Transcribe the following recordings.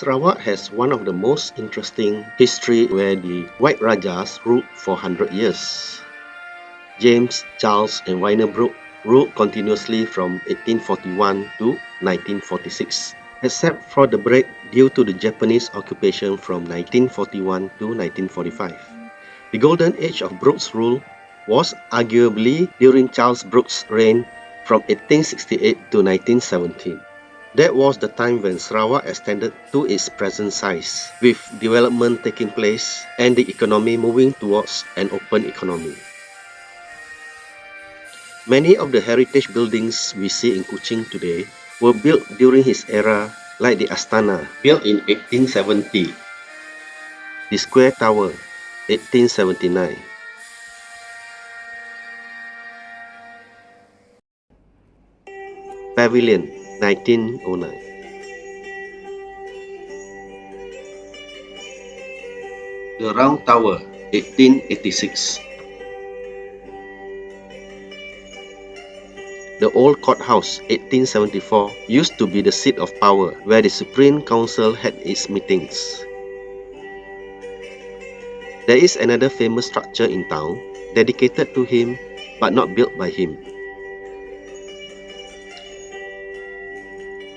Sarawak has one of the most interesting history where the White Rajas ruled for 100 years. James, Charles and White Brooke ruled continuously from 1841 to 1946, except for the break due to the Japanese occupation from 1941 to 1945. The golden age of Brooke's rule was arguably during Charles Brooke's reign from 1868 to 1917. That was the time when Sarawak extended to its present size, with development taking place and the economy moving towards an open economy. Many of the heritage buildings we see in Kuching today were built during his era, like the Astana, built in 1870, the Square Tower, 1879, Pavilion, 1909. The Round Tower, 1886. The Old Courthouse, 1874, used to be the seat of power where the Supreme Council had its meetings. There is another famous structure in town dedicated to him but not built by him.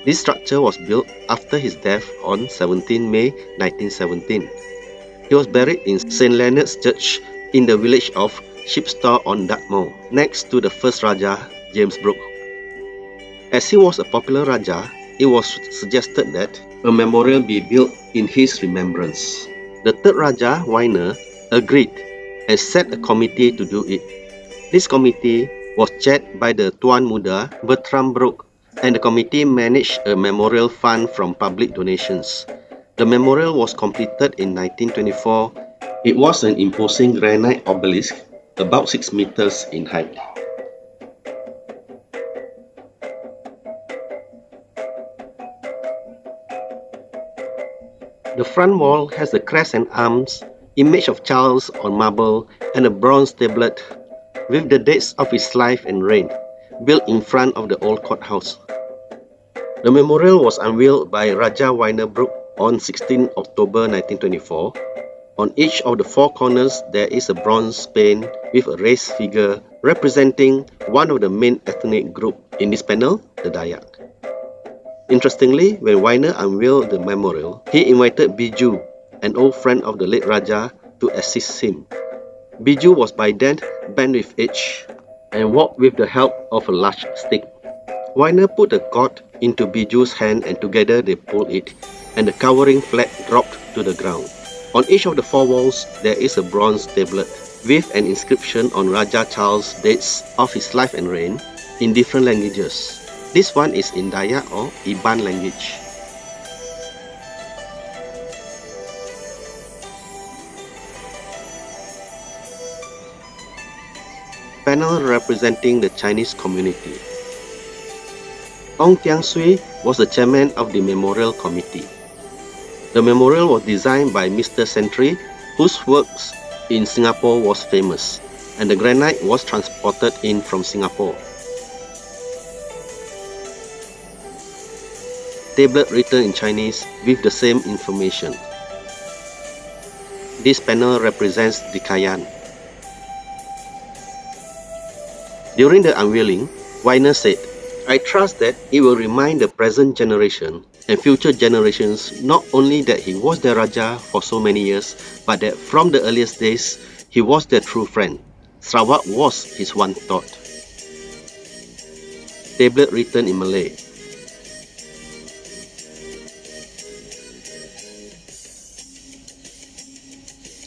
This structure was built after his death on 17 May 1917. He was buried in St. Leonard's Church in the village of Shipstore on Dartmoor, next to the first Rajah, James Brooke. As he was a popular Rajah, it was suggested that a memorial be built in his remembrance. The third Rajah, White, agreed and set a committee to do it. This committee was chaired by the Tuan Muda, Bertram Brooke, and the committee managed a memorial fund from public donations. The memorial was completed in 1924. It was an imposing granite obelisk about 6 meters in height. The front wall has the crest and arms, image of Charles on marble, and a bronze tablet with the dates of his life and reign, built in front of the old courthouse. The memorial was unveiled by Rajah White Brooke on 16 October 1924. On each of the four corners there is a bronze pane with a raised figure representing one of the main ethnic group in this panel, the Dayak. Interestingly, when White unveiled the memorial, he invited Biju, an old friend of the late Rajah, to assist him. Biju was by then bent with age and walked with the help of a large stick. White put the cord into Biju's hand and together they pulled it, and the covering flag dropped to the ground. On each of the four walls there is a bronze tablet with an inscription on Rajah Charles' dates of his life and reign in different languages. This one is in Dayak or Iban language. Panel representing the Chinese community. Ong Tiang Sui was the chairman of the memorial committee. The memorial was designed by Mr. Sentry, whose works in Singapore was famous, and the granite was transported in from Singapore. Tablet written in Chinese with the same information. This panel represents the Kayan. During the unveiling, White said, "I trust that it will remind the present generation and future generations not only that he was their Rajah for so many years, but that from the earliest days, he was their true friend. Sarawak was his one thought." Tablet written in Malay.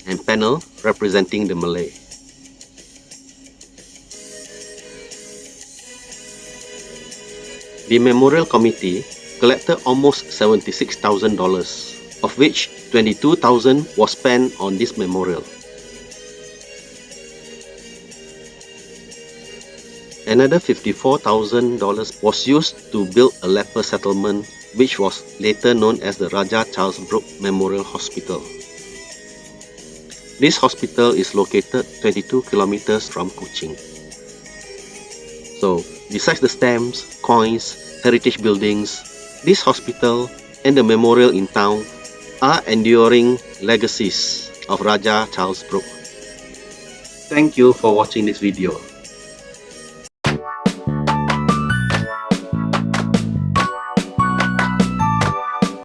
And panel representing the Malay. The Memorial Committee collected almost $76,000, of which $22,000 was spent on this memorial. Another $54,000 was used to build a leper settlement, which was later known as the Rajah Charles Brooke Memorial Hospital. This hospital is located 22 kilometers from Kuching. So, besides the stamps, coins, heritage buildings, this hospital and the memorial in town are enduring legacies of Rajah Charles Brooke. Thank you for watching this video.